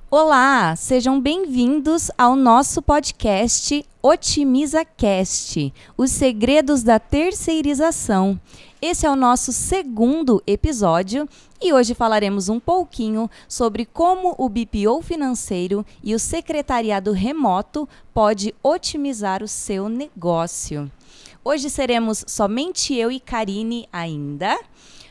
Olá, sejam bem-vindos ao nosso podcast OtimizaCast, os segredos da terceirização. Esse é o nosso segundo episódio e hoje falaremos um pouquinho sobre como o BPO financeiro e o secretariado remoto pode otimizar o seu negócio. Hoje seremos somente eu e Karine ainda,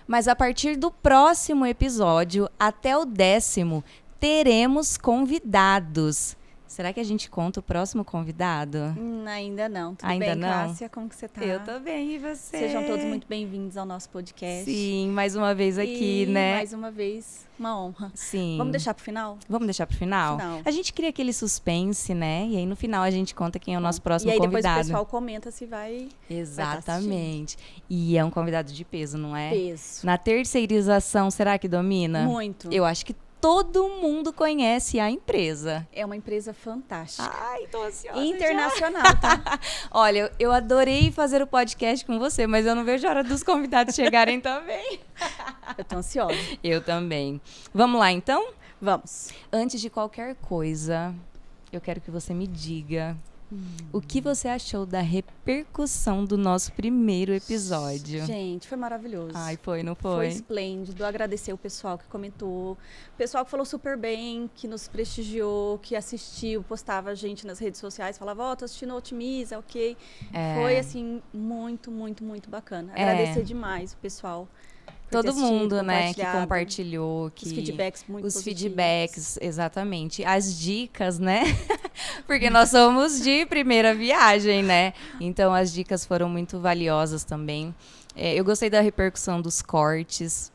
mas a partir do próximo episódio, até o 10º, teremos convidados. Será que a gente conta o próximo convidado? Ainda não. Tudo ainda bem, não? Cássia? Como que você tá? Eu tô bem, e você? Sejam todos muito bem-vindos ao nosso podcast. Sim, mais uma vez aqui, né? Mais uma vez, uma honra. Sim. Vamos deixar pro final? Vamos deixar pro final? A gente cria aquele suspense, né? E aí no final a gente conta quem é o nosso próximo convidado. E aí depois o pessoal comenta se vai... Exatamente. E é um convidado de peso, não é? Peso. Na terceirização, será que domina? Muito. Eu acho que todo mundo conhece a empresa. É uma empresa fantástica. Ai, tô ansiosa. Internacional, tá? Olha, eu adorei fazer o podcast com você, mas eu não vejo a hora dos convidados chegarem também. Eu tô ansiosa. Eu também. Vamos lá, então? Vamos. Antes de qualquer coisa, eu quero que você me diga o que você achou da repercussão do nosso primeiro episódio. Gente, foi maravilhoso. Ai, foi, não foi? Foi esplêndido. Agradecer o pessoal que comentou, o pessoal que falou super bem, que nos prestigiou, que assistiu, postava a gente nas redes sociais, falava, tô assistindo Otimiza, ok. Foi, assim, muito, muito, muito bacana. Agradecer demais o pessoal. Todo mundo, né, que compartilhou. Os feedbacks muito positivos. Os feedbacks, exatamente. As dicas, né? Porque nós somos de primeira viagem, né? Então, as dicas foram muito valiosas também. Eu gostei da repercussão dos cortes.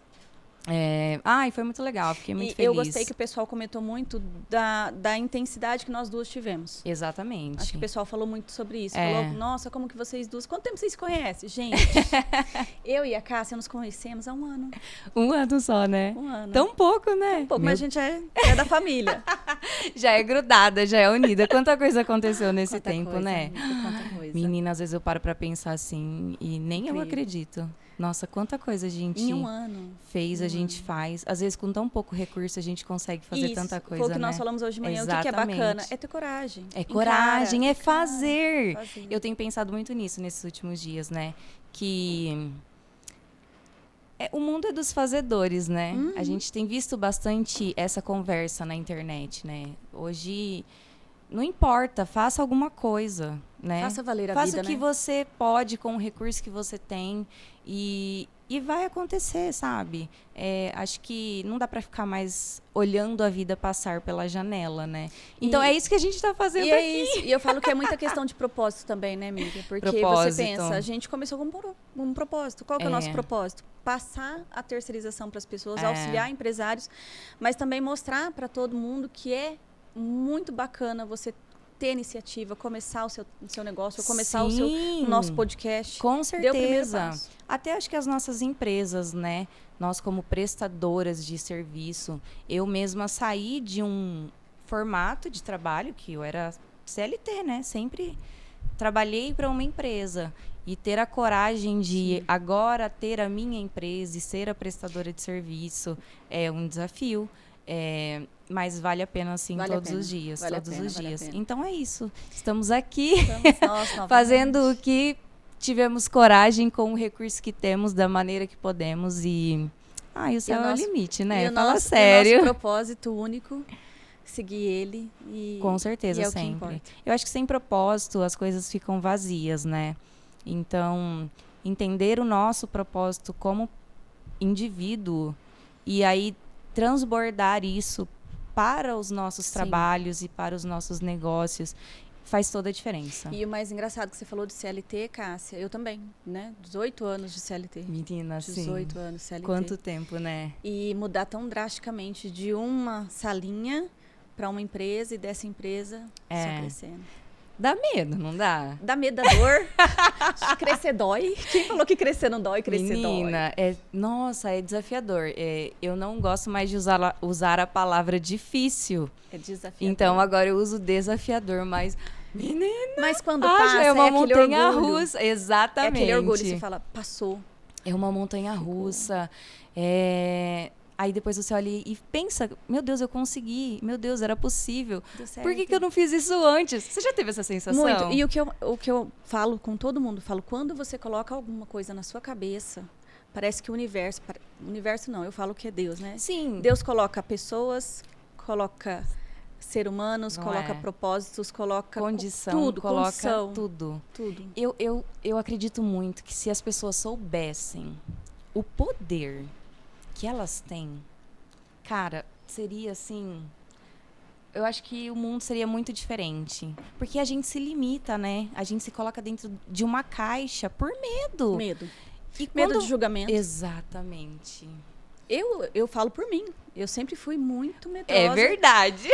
Foi muito legal, fiquei muito feliz. Eu gostei que o pessoal comentou muito da intensidade que nós duas tivemos. Exatamente. Acho que o pessoal falou muito sobre isso. Falou, nossa, como que vocês duas... Quanto tempo vocês se conhecem? Gente, eu e a Cássia nos conhecemos há 1 ano. 1 ano só, né? 1 ano. Tão pouco, né? Tão pouco, mas a gente é da família. Já é grudada, já é unida. Quanta coisa aconteceu nesse quanta tempo, coisa, né? Amiga, quanta coisa. Menina, às vezes eu paro pra pensar assim e nem Incrível. eu acredito. Nossa, quanta coisa a gente em 1 ano. fez, a gente faz. Às vezes, com tão pouco recurso, a gente consegue fazer tanta coisa, foi o que né? nós falamos hoje de manhã. Exatamente. O que é bacana é ter coragem. É coragem, Encara, é fazer. fazer. Eu tenho pensado muito nisso nesses últimos dias, né? Que o mundo é dos fazedores, né? A gente tem visto bastante essa conversa na internet, né? Hoje... Não importa, faça alguma coisa, né? Faça valer a vida, vida, o que né? você pode com o recurso que você tem e vai acontecer, sabe? Acho que não dá pra ficar mais olhando a vida passar pela janela, né? Então é isso que a gente tá fazendo aqui. É isso. E eu falo que é muita questão de propósito também, né, amiga? Porque você pensa, a gente começou com um propósito. Qual que é o nosso propósito? Passar a terceirização para as pessoas, auxiliar empresários, mas também mostrar para todo mundo que é muito bacana você ter iniciativa, começar o seu negócio, começar o nosso podcast. Com certeza. Dê o primeiro passo. Até acho que as nossas empresas, né? Nós como prestadoras de serviço, eu mesma saí de um formato de trabalho que eu era CLT, né? Sempre trabalhei para uma empresa. E ter a coragem de agora ter a minha empresa e ser a prestadora de serviço é um desafio. Mas vale a pena, assim, todos os dias. Então é isso. Estamos aqui fazendo o que tivemos coragem com o recurso que temos, da maneira que podemos. E o céu é o limite, né? Fala sério. E o nosso propósito único, seguir ele. Com certeza, é sempre. Eu acho que sem propósito as coisas ficam vazias, né? Então, entender o nosso propósito como indivíduo e aí transbordar isso para os nossos trabalhos e para os nossos negócios faz toda a diferença. E o mais engraçado que você falou de CLT, Cássia, eu também, né? 18 anos de CLT. Menina, 18 anos de CLT. Quanto tempo, né? E mudar tão drasticamente de uma salinha para uma empresa e dessa empresa só crescendo. Dá medo, não dá? Dá medo, dá dor. Crescer dói. Quem falou que crescer não dói, crescer dói? Menina, nossa, é desafiador. Eu não gosto mais de usar a palavra difícil. É desafiador. Então, agora eu uso desafiador, mas... Menina! Mas quando passa, é uma aquele montanha orgulho. russa. Exatamente. É aquele orgulho, você fala, passou. É uma montanha-russa. Aí depois você olha e pensa, meu Deus, eu consegui. Meu Deus, era possível. Por que eu não fiz isso antes? Você já teve essa sensação? Muito. E o que eu falo com todo mundo, quando você coloca alguma coisa na sua cabeça, parece que o universo não, eu falo que é Deus, né? Sim. Deus coloca pessoas, coloca ser humanos, coloca propósitos, coloca condição, tudo. Eu acredito muito que se as pessoas soubessem o poder que elas têm, cara, seria assim, eu acho que o mundo seria muito diferente, porque a gente se limita, né? A gente se coloca dentro de uma caixa por medo. Medo de julgamento. Exatamente. Eu falo por mim. Eu sempre fui muito medrosa. É verdade.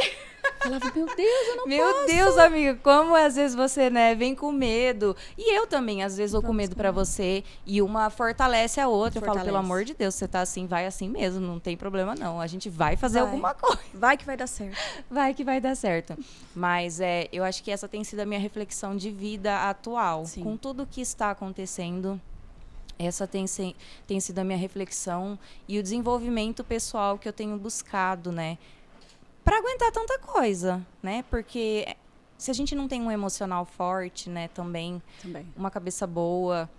Falava, meu Deus, eu não posso. Meu Deus, amiga, como às vezes você, né, vem com medo. E eu também, às vezes, vou com medo pra você. E uma fortalece a outra. Eu falo, pelo amor de Deus, você tá assim, vai assim mesmo. Não tem problema, não. A gente vai fazer alguma coisa. Vai que vai dar certo. Vai que vai dar certo. Mas eu acho que essa tem sido a minha reflexão de vida atual. Sim. Com tudo que está acontecendo, essa tem sido a minha reflexão e o desenvolvimento pessoal que eu tenho buscado, né? Para aguentar tanta coisa, né? Porque se a gente não tem um emocional forte, né? Também. Uma cabeça boa,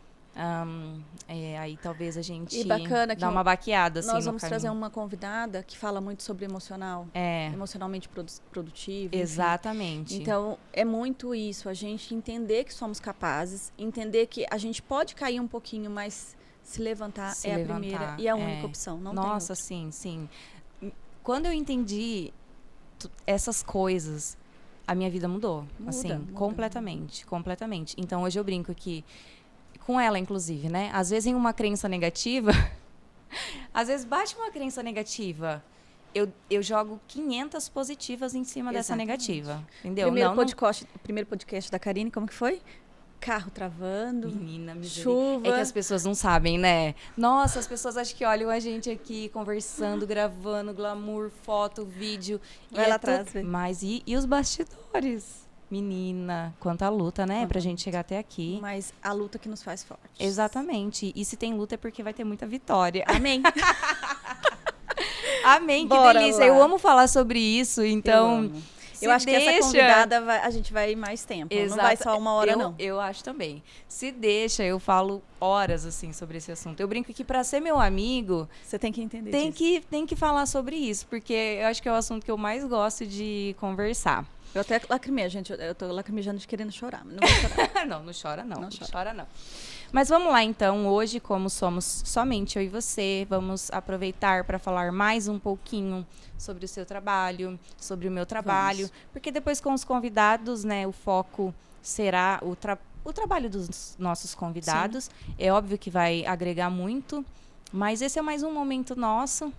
aí talvez a gente dá uma baqueada, assim, nós vamos trazer uma convidada que fala muito sobre emocionalmente produtivo. Exatamente. Enfim. Então, é muito isso. A gente entender que somos capazes, entender que a gente pode cair um pouquinho, mas se levantar a primeira e a única opção. Não Nossa, tem outra. sim. Quando eu entendi essas coisas, a minha vida mudou. Muda. Completamente. Então, hoje eu brinco que com ela, inclusive, né? Às vezes em uma crença negativa, às vezes bate uma crença negativa, eu jogo 500 positivas em cima dessa negativa, entendeu? O primeiro podcast da Karine, como que foi? Carro travando, menina, chuva. É que as pessoas não sabem, né? Nossa, as pessoas acham que olham a gente aqui conversando, gravando, glamour, foto, vídeo. Vai lá atrás, velho. Mas e os bastidores? Menina, quanta luta, né? Pra gente chegar até aqui. Mas a luta que nos faz fortes. Exatamente. E se tem luta é porque vai ter muita vitória. Amém. Amém, que delícia. Lá. Eu amo falar sobre isso, então... Eu acho que essa convidada a gente vai ir mais tempo. Exato. Não vai só uma hora, não. Eu acho também. Se deixa, eu falo horas, assim, sobre esse assunto. Eu brinco que para ser meu amigo... Você tem que entender tem que falar sobre isso, porque eu acho que é o assunto que eu mais gosto de conversar. Eu até lacrimei, gente. Eu tô lacrimejando de querendo chorar. Mas não vou chorar. Não chora, não. Não chora, não. Mas vamos lá, então. Hoje, como somos somente eu e você, vamos aproveitar para falar mais um pouquinho sobre o seu trabalho, sobre o meu trabalho. Porque depois, com os convidados, né, o foco será o trabalho dos nossos convidados. Sim. É óbvio que vai agregar muito, mas esse é mais um momento nosso,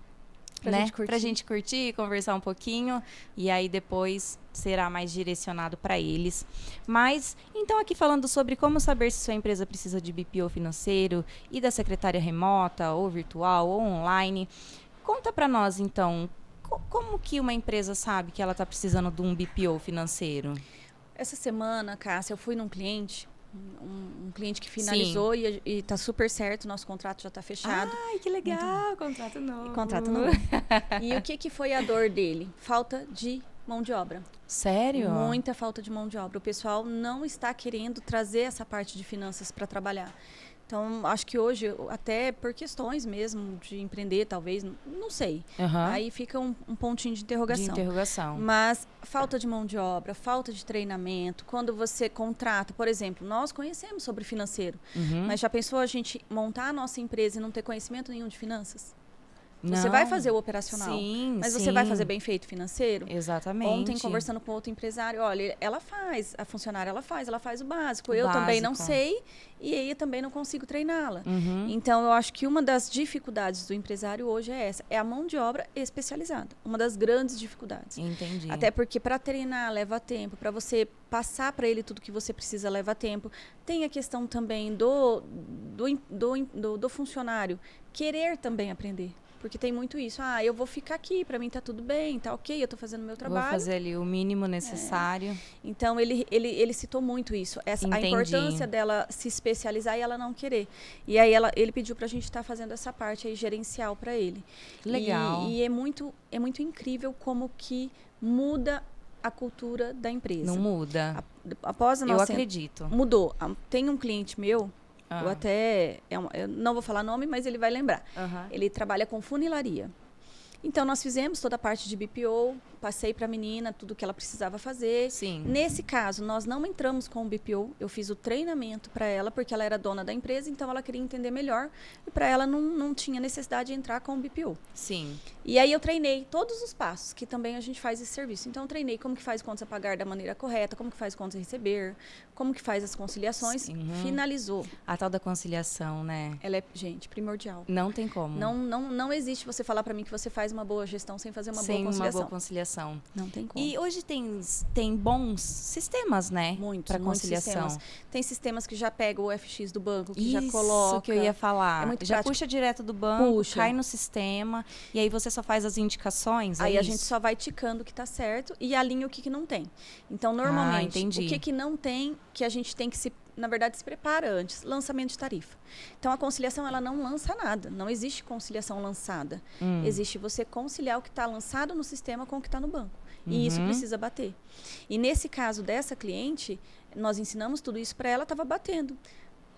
pra gente curtir, conversar um pouquinho, e aí depois será mais direcionado para eles. Mas, então, aqui falando sobre como saber se sua empresa precisa de BPO financeiro e da secretária remota, ou virtual, ou online. Conta para nós, então, como que uma empresa sabe que ela está precisando de um BPO financeiro? Essa semana, Cássia, eu fui num cliente... Um cliente que finalizou e está super certo, nosso contrato já está fechado. Ai, que legal, contrato novo. Contrato novo. E o que foi a dor dele? Falta de mão de obra. Sério? Muita falta de mão de obra. O pessoal não está querendo trazer essa parte de finanças para trabalhar. Então, acho que hoje, até por questões mesmo de empreender, talvez, não sei. Aí fica um pontinho de interrogação. Mas falta de mão de obra, falta de treinamento. Quando você contrata, por exemplo, nós conhecemos sobre financeiro. Mas já pensou a gente montar a nossa empresa e não ter conhecimento nenhum de finanças? Você vai fazer o operacional, mas você vai fazer bem feito financeiro? Exatamente. Ontem, conversando com outro empresário, olha, ela faz, a funcionária ela faz o básico. Eu também não sei e aí eu também não consigo treiná-la. Então, eu acho que uma das dificuldades do empresário hoje é essa, é a mão de obra especializada. Uma das grandes dificuldades. Entendi. Até porque para treinar leva tempo, para você passar para ele tudo que você precisa leva tempo. Tem a questão também do funcionário querer também aprender. porque tem muito isso. Eu vou ficar aqui, para mim tá tudo bem, tá ok, eu tô fazendo o meu trabalho. Vou fazer ali o mínimo necessário. Então, ele citou muito isso, a importância dela se especializar e ela não querer. E aí ele pediu pra gente estar fazendo essa parte aí gerencial para ele. Legal. E é muito incrível como que muda a cultura da empresa. Não muda. Após a nossa... Eu acredito. Mudou. Tem um cliente meu, eu não vou falar nome, mas ele vai lembrar. Ele trabalha com funilaria. Então, nós fizemos toda a parte de BPO, passei para a menina tudo que ela precisava fazer. Sim. Nesse caso, nós não entramos com o BPO, eu fiz o treinamento para ela, porque ela era dona da empresa, então ela queria entender melhor, e para ela não tinha necessidade de entrar com o BPO. Sim. E aí eu treinei todos os passos, que também a gente faz esse serviço. Então, eu treinei como que faz contas a pagar da maneira correta, como que faz contas a receber, como que faz as conciliações. Finalizou. A tal da conciliação, né? Ela é, gente, primordial. Não tem como. Não existe você falar para mim que você faz uma boa gestão sem fazer uma boa conciliação. Sem uma boa conciliação. Não tem como. E hoje tem bons sistemas, né? Para conciliação. Sistemas. Tem sistemas que já pegam o FX do banco, que já coloca. Isso que eu ia falar. É muito já prático. puxa direto do banco, cai no sistema, e aí você só faz as indicações. Aí a gente só vai ticando o que está certo e alinha o que não tem. Então, normalmente, o que não tem, que a gente tem que se prepara antes, lançamento de tarifa. Então, a conciliação, ela não lança nada. Não existe conciliação lançada. Existe você conciliar o que está lançado no sistema com o que está no banco. E isso precisa bater. E nesse caso dessa cliente, nós ensinamos tudo isso para ela, estava batendo.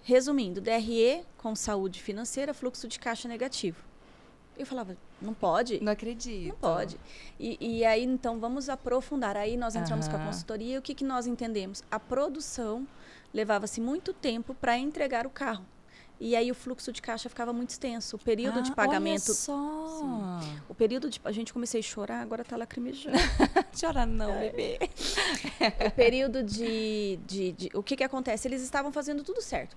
Resumindo, DRE com saúde financeira, fluxo de caixa negativo. Eu falava, não pode. Não acredito. Não pode. E aí, então, vamos aprofundar. Aí nós entramos com a consultoria e o que nós entendemos? A produção levava-se muito tempo para entregar o carro. E aí o fluxo de caixa ficava muito extenso. O período de pagamento... Olha só! Sim. O período de... A gente comecei a chorar, agora tá lacrimejando. Chora não, bebê. O período o que acontece? Eles estavam fazendo tudo certo.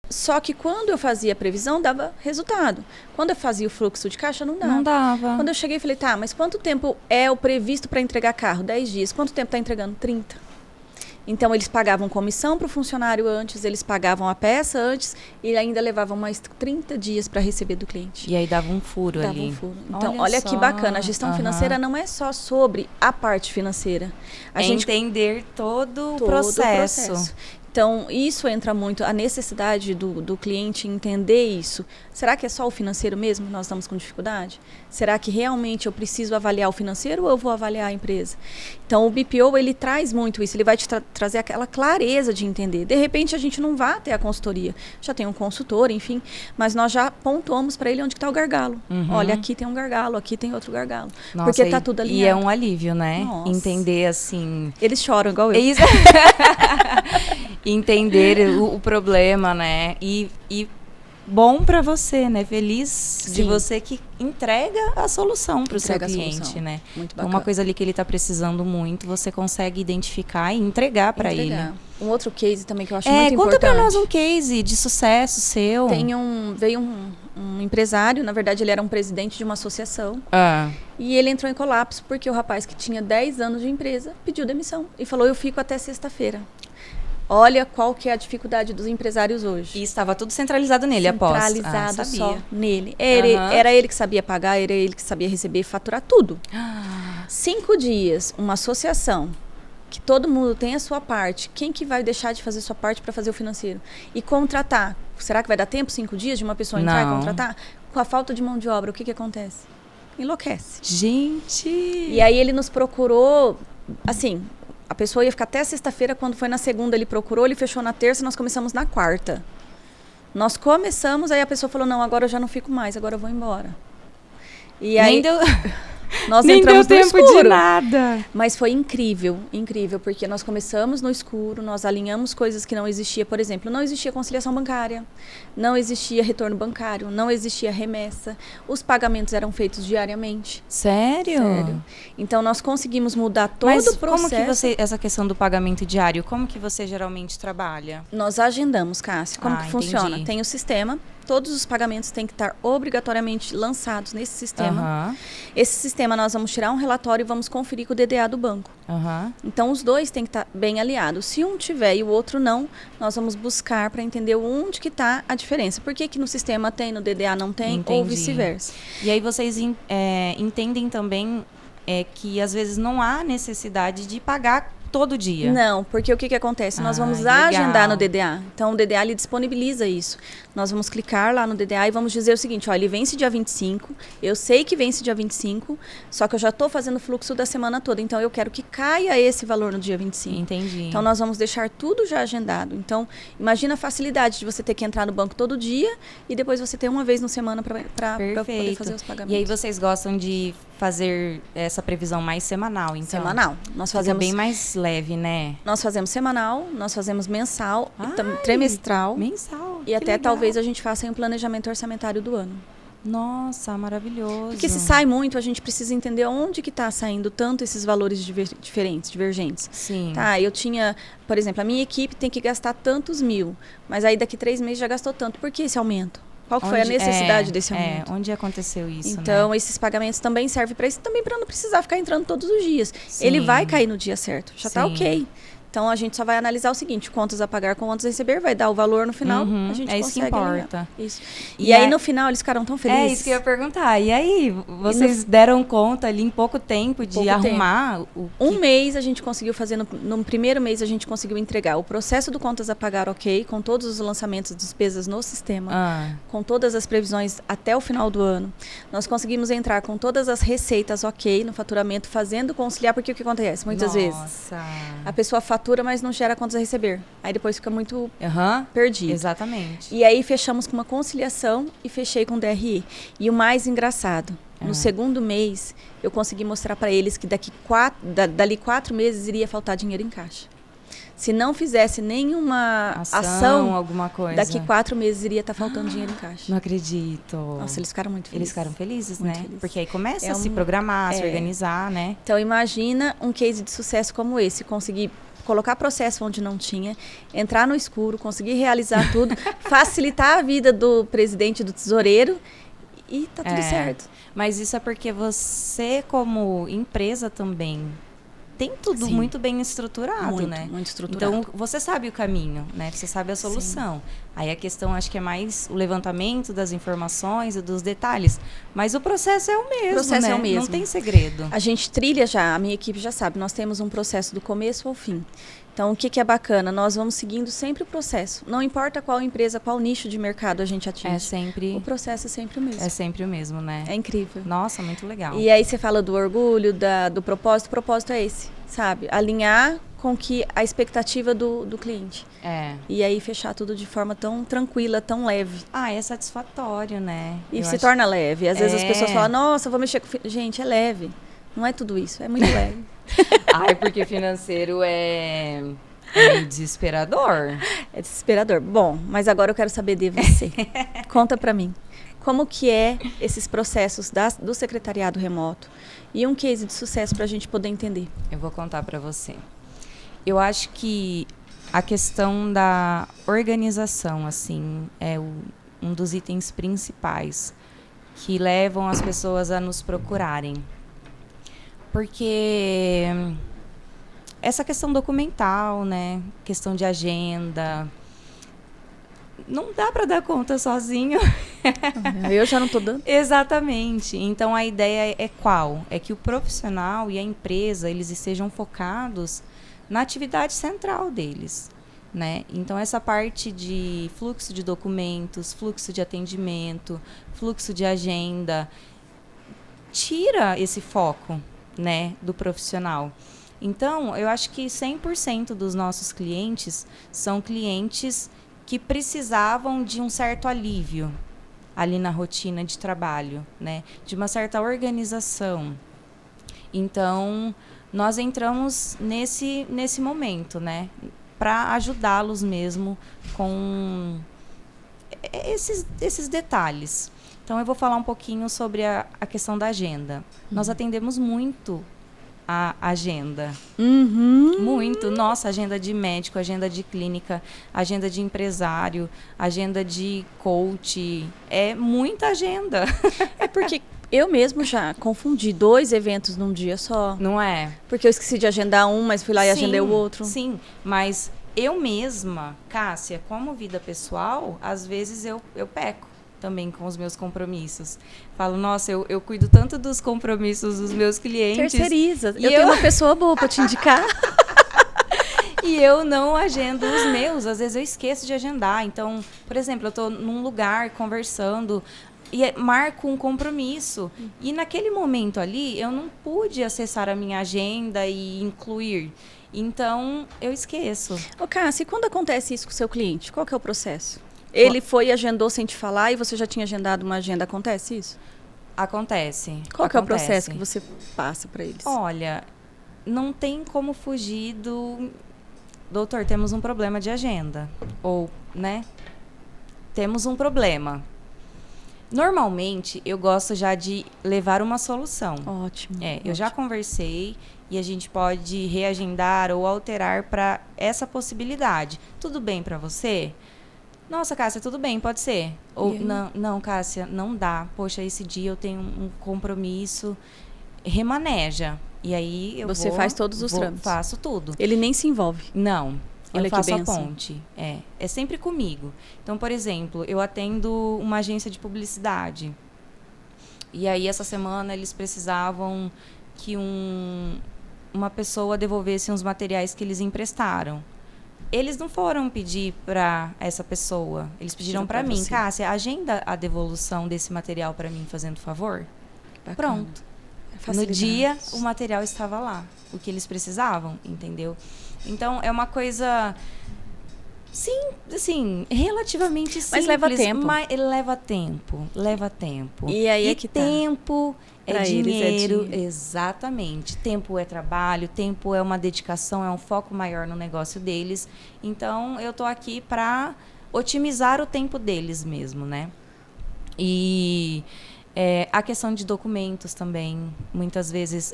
Só que quando eu fazia a previsão, dava resultado. Quando eu fazia o fluxo de caixa, não dava. Não dava. Quando eu cheguei, falei, tá, mas quanto tempo é o previsto para entregar carro? 10 dias. Quanto tempo está entregando? 30. Então, eles pagavam comissão para o funcionário antes, eles pagavam a peça antes e ainda levavam mais 30 dias para receber do cliente. E aí dava um furo ali. Dava um furo. Então, olha que bacana. A gestão financeira não é só sobre a parte financeira. A gente entender todo o processo. Então, isso entra muito, a necessidade do cliente entender isso. Será que é só o financeiro mesmo que nós estamos com dificuldade? Será que realmente eu preciso avaliar o financeiro ou eu vou avaliar a empresa? Então, o BPO, ele traz muito isso, ele vai te trazer aquela clareza de entender. De repente, a gente não vai até a consultoria, já tem um consultor, enfim, mas nós já pontuamos para ele onde está o gargalo. Olha, aqui tem um gargalo, aqui tem outro gargalo. Nossa, porque está tudo alinhado. E é um alívio, né? Nossa. Entender, assim... Eles choram igual eu. Isso. Entender o problema, né? E bom para você, né? Feliz Sim. de você que entrega a solução para o seu cliente, né? Muito bacana. Uma coisa ali que ele está precisando muito, você consegue identificar e entregar para ele. Um outro case também que eu acho muito importante. Conta para nós um case de sucesso seu. Veio um empresário, na verdade ele era um presidente de uma associação. E ele entrou em colapso porque o rapaz que tinha 10 anos de empresa pediu demissão e falou, eu fico até sexta-feira. Olha qual que é a dificuldade dos empresários hoje. E estava tudo centralizado nele, após. Centralizado só nele. Era ele que sabia pagar, era ele que sabia receber, faturar tudo. 5 dias, uma associação, que todo mundo tem a sua parte. Quem que vai deixar de fazer sua parte para fazer o financeiro? E contratar. Será que vai dar tempo, 5 dias, de uma pessoa entrar e contratar? Com a falta de mão de obra, o que acontece? Enlouquece. Gente! E aí ele nos procurou, assim... A pessoa ia ficar até sexta-feira, quando foi na segunda ele procurou, ele fechou na terça, nós começamos na quarta. Nós começamos, aí a pessoa falou, não, agora eu já não fico mais, agora eu vou embora. E aí... Nós entramos no escuro. Nem deu tempo de nada. Mas foi incrível, porque nós começamos no escuro, nós alinhamos coisas que não existia. Por exemplo, não existia conciliação bancária, não existia retorno bancário, não existia remessa. Os pagamentos eram feitos diariamente. Sério? Sério. Então, nós conseguimos mudar todo o processo. Como que você, essa questão do pagamento diário, como que você geralmente trabalha? Nós agendamos, Cássia. Como que funciona? Tem o sistema. todos os pagamentos têm que estar obrigatoriamente lançados nesse sistema. Esse sistema nós vamos tirar um relatório e vamos conferir com o DDA do banco. Então, os dois têm que estar bem aliados. Se um tiver e o outro não, nós vamos buscar para entender onde que está a diferença. Por que que no sistema tem, no DDA não tem, Entendi. ou vice-versa. E aí vocês entendem também que às vezes não há necessidade de pagar todo dia. Não, porque o que acontece? Nós vamos agendar no DDA. Então, o DDA ele disponibiliza isso. Nós vamos clicar lá no DDA e vamos dizer o seguinte, ó, ele vence dia 25, eu sei que vence dia 25, só que eu já estou fazendo o fluxo da semana toda, então eu quero que caia esse valor no dia 25. Entendi. Então, nós vamos deixar tudo já agendado. Então, imagina a facilidade de você ter que entrar no banco todo dia e depois você ter uma vez na semana para poder fazer os pagamentos. E aí vocês gostam de fazer essa previsão mais semanal, então? Semanal. Nós fazemos bem mais leve, né? Nós fazemos semanal, nós fazemos mensal, trimestral. Mensal. E até talvez a gente faça um planejamento orçamentário do ano. Nossa, maravilhoso. Porque se sai muito, a gente precisa entender onde que está saindo tanto esses valores diferentes, divergentes. Sim. Tá, eu tinha, por exemplo, a minha equipe tem que gastar tantos mil, mas aí daqui 3 meses já gastou tanto. Por que esse aumento? Qual que foi a necessidade desse aumento? Onde aconteceu isso, então, esses pagamentos também servem para isso, também para não precisar ficar entrando todos os dias. Sim. Ele vai cair no dia certo, já está ok. Então, a gente só vai analisar o seguinte, contas a pagar com contas a receber, vai dar o valor no final, a gente consegue isso que importa. Isso. E aí, no final, eles ficaram tão felizes. É isso que eu ia perguntar. E aí, vocês deram conta ali em pouco tempo de arrumar Um mês a gente conseguiu fazer, no primeiro mês a gente conseguiu entregar o processo do contas a pagar ok, com todos os lançamentos de despesas no sistema, com todas as previsões até o final do ano. Nós conseguimos entrar com todas as receitas ok no faturamento, fazendo conciliar, porque o que acontece? Muitas vezes a pessoa fatura, mas não gera contas a receber. Aí depois fica muito perdido. Exatamente. E aí fechamos com uma conciliação e fechei com DRE. E o mais engraçado, no segundo mês, eu consegui mostrar para eles que dali 4 meses iria faltar dinheiro em caixa. Se não fizesse nenhuma ação alguma coisa, daqui 4 meses iria estar faltando dinheiro em caixa. Não acredito. Nossa, eles ficaram muito felizes. Eles ficaram felizes, muito né? felizes. Porque aí começa a se programar, se organizar, né? Então, imagina um case de sucesso como esse. Conseguir colocar processo onde não tinha, entrar no escuro, conseguir realizar tudo, facilitar a vida do presidente, do tesoureiro e tá tudo certo. Mas isso é porque você, como empresa também, tem tudo muito bem estruturado, né? Muito estruturado. Então, você sabe o caminho, né? Você sabe a solução. Sim. Aí a questão, acho que é mais o levantamento das informações e dos detalhes. Mas o processo é o mesmo, O processo é o mesmo. Não tem segredo. A gente trilha já, a minha equipe já sabe, nós temos um processo do começo ao fim. Então, o que é bacana? Nós vamos seguindo sempre o processo. Não importa qual empresa, qual nicho de mercado a gente atinge. É sempre... O processo é sempre o mesmo. É sempre o mesmo, né? É incrível. Nossa, muito legal. E aí você fala do orgulho, do propósito. O propósito é esse, sabe? Alinhar com que a expectativa do cliente. E aí fechar tudo de forma tão tranquila, tão leve. É satisfatório, né? E se torna leve. Às vezes as pessoas falam, nossa, vou mexer com... Gente, é leve. Não é tudo isso, é muito leve. Porque financeiro é meio desesperador. É desesperador. Bom, mas agora eu quero saber de você. Conta pra mim. Como que é esses processos do secretariado remoto? E um case de sucesso pra gente poder entender. Eu vou contar pra você. Eu acho que a questão da organização, assim, é um dos itens principais que levam as pessoas a nos procurarem. Porque essa questão documental, né? Questão de agenda, não dá para dar conta sozinho. Eu já não estou dando. Exatamente. Então, a ideia é qual? É que o profissional e a empresa, eles estejam focados na atividade central deles, né? Então, essa parte de fluxo de documentos, fluxo de atendimento, fluxo de agenda, tira esse foco, né, do profissional. Então, eu acho que 100% dos nossos clientes são clientes que precisavam de um certo alívio ali na rotina de trabalho, né, de uma certa organização. Então, nós entramos nesse momento, né, para ajudá-los mesmo com esses detalhes. Então, eu vou falar um pouquinho sobre a questão da agenda. Nós atendemos muito a agenda. Muito. Nossa, agenda de médico, agenda de clínica, agenda de empresário, agenda de coach. É muita agenda. É porque eu mesmo já confundi 2 eventos num dia só. Não é? Porque eu esqueci de agendar um, mas fui lá e agendei o outro. Sim, mas eu mesma, Cássia, como vida pessoal, às vezes eu peco também com os meus compromissos. Falo, nossa, eu cuido tanto dos compromissos dos meus clientes. Terceiriza. Eu tenho uma pessoa boa para te indicar. E eu não agendo os meus. Às vezes eu esqueço de agendar. Então, por exemplo, eu estou num lugar conversando e marco um compromisso. E naquele momento ali, eu não pude acessar a minha agenda e incluir. Então, eu esqueço. Ô, Cássia, e quando acontece isso com o seu cliente? Qual que é o processo? Ele foi e agendou sem te falar e você já tinha agendado uma agenda. Acontece isso? Acontece. Qual que é o processo que você passa para eles? Olha, não tem como fugir do... Doutor, temos um problema de agenda. Ou, né? Temos um problema. Normalmente, eu gosto já de levar uma solução. Ótimo. Eu já conversei e a gente pode reagendar ou alterar para essa possibilidade. Tudo bem para você? Nossa, Cássia, tudo bem, pode ser. Ou, não, Cássia, não dá. Poxa, esse dia eu tenho um compromisso. Remaneja. E aí Você faz todos os trâmites? Faço tudo. Ele nem se envolve? Não. Olha, eu faço que a ponte. É sempre comigo. Então, por exemplo, eu atendo uma agência de publicidade. E aí, essa semana, eles precisavam que uma pessoa devolvesse uns materiais que eles emprestaram. Eles não foram pedir para essa pessoa. Eles pediram para mim, Cássia, agenda a devolução desse material para mim, fazendo favor. Bacana. Pronto. No dia, o material estava lá. O que eles precisavam, entendeu? Então, é uma coisa... Sim, assim, relativamente simples. Mas leva tempo. Mas leva tempo. E aí é que tempo é dinheiro. Eles Exatamente. Tempo é trabalho, tempo é uma dedicação, é um foco maior no negócio deles. Então, eu tô aqui para otimizar o tempo deles mesmo, né? E a questão de documentos também, muitas vezes,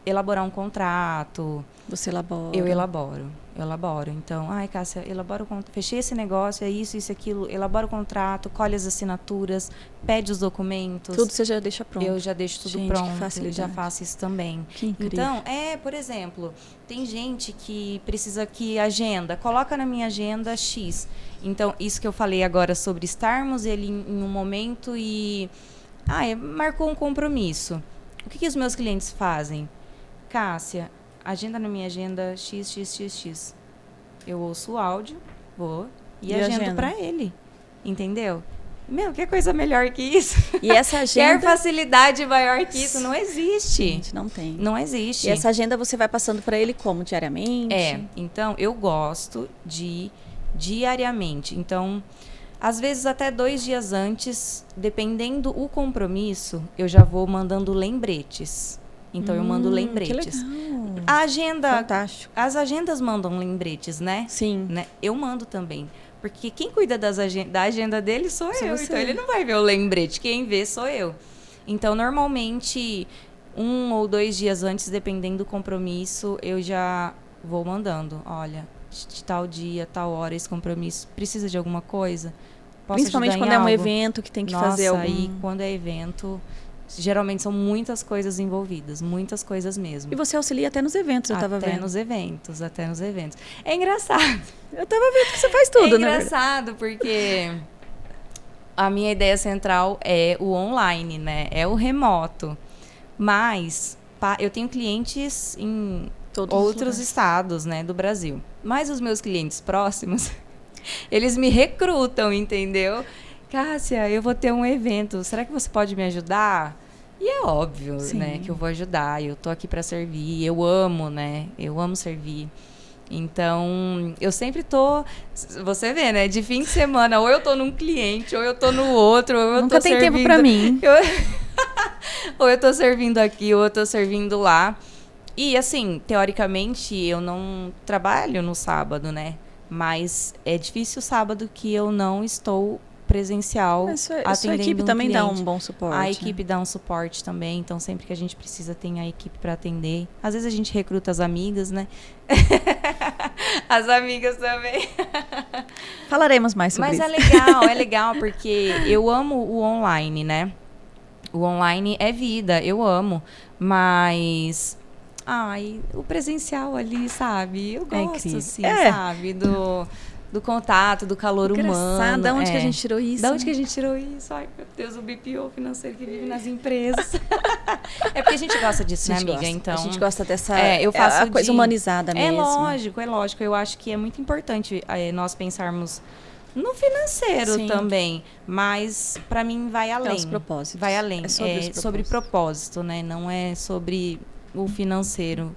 elaborar um contrato. Você elabora? Eu elaboro. Então, Cássia, fechei esse negócio, é isso, aquilo. Elabora o contrato, colhe as assinaturas, pede os documentos. Tudo você já deixa pronto? Eu já deixo tudo pronto. Eu já faço isso também. Que incrível. Então, por exemplo, tem gente que precisa que agenda. Coloca na minha agenda X. Então, isso que eu falei agora sobre estarmos ele em um momento e... marcou um compromisso. O que os meus clientes fazem? Cássia, agenda na minha agenda XXXX. Eu ouço o áudio, vou e agendo para ele. Entendeu? Que coisa melhor que isso? E essa agenda... Quer facilidade maior que isso? Não existe. Gente, não tem. Não existe. E essa agenda você vai passando para ele como? Diariamente? Então, eu gosto de diariamente. Então, às vezes até 2 dias antes, dependendo o compromisso, eu já vou mandando lembretes. Então, eu mando lembretes. Que legal. A agenda... Fantástico. As agendas mandam lembretes, né? Sim. Né? Eu mando também. Porque quem cuida da agenda dele sou eu. Você. Então, ele não vai ver o lembrete. Quem vê sou eu. Então, normalmente, 1 ou 2 dias antes, dependendo do compromisso, eu já vou mandando. Olha, de tal dia, tal hora, esse compromisso. Precisa de alguma coisa? Posso Principalmente quando é um evento que tem que fazer algum... aí, quando é evento... Geralmente são muitas coisas envolvidas, muitas coisas mesmo. E você auxilia até nos eventos, eu estava vendo. Até nos eventos. É engraçado. Eu estava vendo que você faz tudo, né? É engraçado, porque a minha ideia central é o online, né? É o remoto. Mas eu tenho clientes em outros estados, né, do Brasil. Mas os meus clientes próximos, eles me recrutam, entendeu? Cássia, eu vou ter um evento, será que você pode me ajudar? E é óbvio, né, que eu vou ajudar, eu tô aqui para servir, eu amo, né, eu amo servir. Então, eu sempre tô, você vê, né, de fim de semana, ou eu tô num cliente, ou eu tô no outro, ou eu Nunca tô tem servindo... tempo para mim. Ou eu tô servindo aqui, ou eu tô servindo lá. E, assim, teoricamente, eu não trabalho no sábado, né, mas é difícil o sábado que eu não estou presencial atendendo a sua equipe também cliente. dá um bom suporte. A equipe dá um suporte também, então sempre que a gente precisa tem a equipe para atender. Às vezes a gente recruta as amigas, né? As amigas também. Falaremos mais sobre isso. Mas é legal porque eu amo o online, né? O online é vida, eu amo, mas o presencial ali, sabe? Eu gosto, assim, sabe? Do contato, do calor humano. Da onde que a gente tirou isso? Da onde que a gente tirou isso? Ai, meu Deus, o BPO financeiro que vive nas empresas. É porque a gente gosta disso, né, amiga? Gosta. Então, a gente gosta dessa eu faço coisa humanizada mesmo. É lógico. Eu acho que é muito importante nós pensarmos no financeiro também, mas para mim vai além. Os propósitos. Vai além. É sobre propósito, né? Não é sobre o financeiro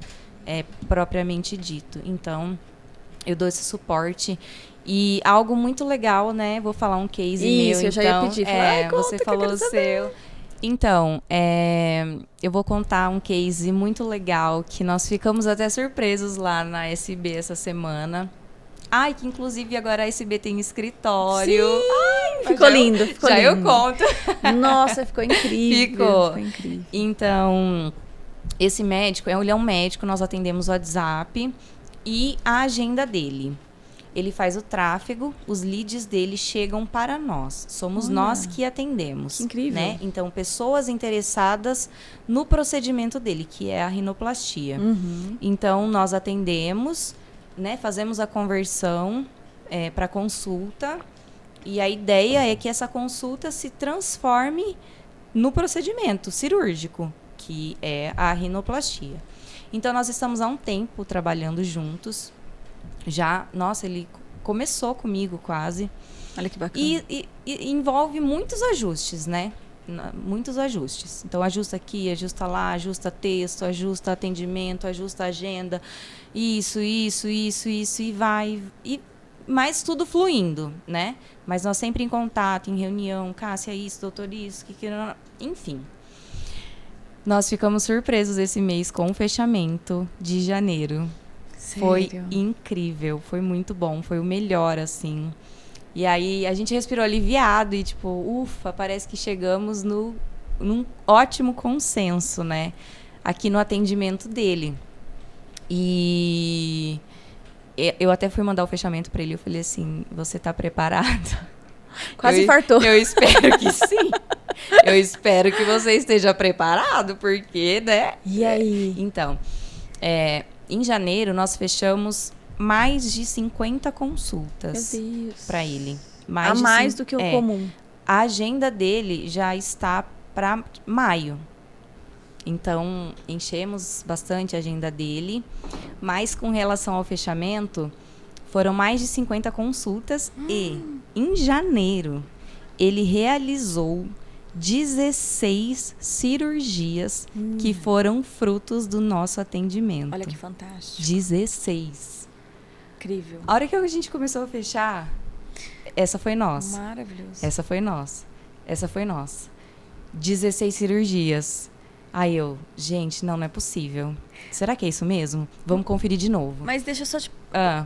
propriamente dito. Então, eu dou esse suporte. E algo muito legal, né? Vou falar um case meu. Isso, eu já ia pedir. Você falou o seu. Então, eu vou contar um case muito legal que nós ficamos até surpresos lá na SB essa semana. Ai, que inclusive agora a SB tem escritório. Sim! Ai, ficou lindo. Já eu conto. Nossa, ficou incrível. Ficou incrível. Então, esse médico, ele é um médico, nós atendemos o WhatsApp e a agenda dele. Ele faz o tráfego, os leads dele chegam para nós. Somos nós que atendemos. Que incrível. Né? Então, pessoas interessadas no procedimento dele, que é a rinoplastia. Uhum. Então, nós atendemos, né? Fazemos a conversão para consulta. E a ideia é que essa consulta se transforme no procedimento cirúrgico, que é a rinoplastia. Então, nós estamos há um tempo trabalhando juntos. Já, nossa, ele começou comigo quase. Olha que bacana. E envolve muitos ajustes, né? Muitos ajustes. Então, ajusta aqui, ajusta lá, ajusta texto, ajusta atendimento, ajusta agenda. Isso, e vai. Mas tudo fluindo, né? Mas nós sempre em contato, em reunião. Cássia, isso, doutor, isso, enfim. Nós ficamos surpresos esse mês com o fechamento de janeiro. Sério? Foi incrível, foi muito bom, foi o melhor, assim. E aí a gente respirou aliviado e tipo, ufa, parece que chegamos num ótimo consenso, né? Aqui no atendimento dele. E eu até fui mandar o fechamento para ele, eu falei assim, você tá preparado? Quase infartou. Eu espero que sim. Eu espero que você esteja preparado, porque, né? E aí? Então, em janeiro, nós fechamos mais de 50 consultas para ele. Mais do que o comum. A agenda dele já está para maio. Então, enchemos bastante a agenda dele. Mas, com relação ao fechamento, foram mais de 50 consultas. E, em janeiro, ele realizou 16 cirurgias que foram frutos do nosso atendimento. Olha que fantástico. 16. Incrível. A hora que a gente começou a fechar, essa foi nossa. Maravilhoso. Essa foi nossa. 16 cirurgias. Aí gente, não é possível. Será que é isso mesmo? Vamos conferir de novo. Mas deixa eu só te...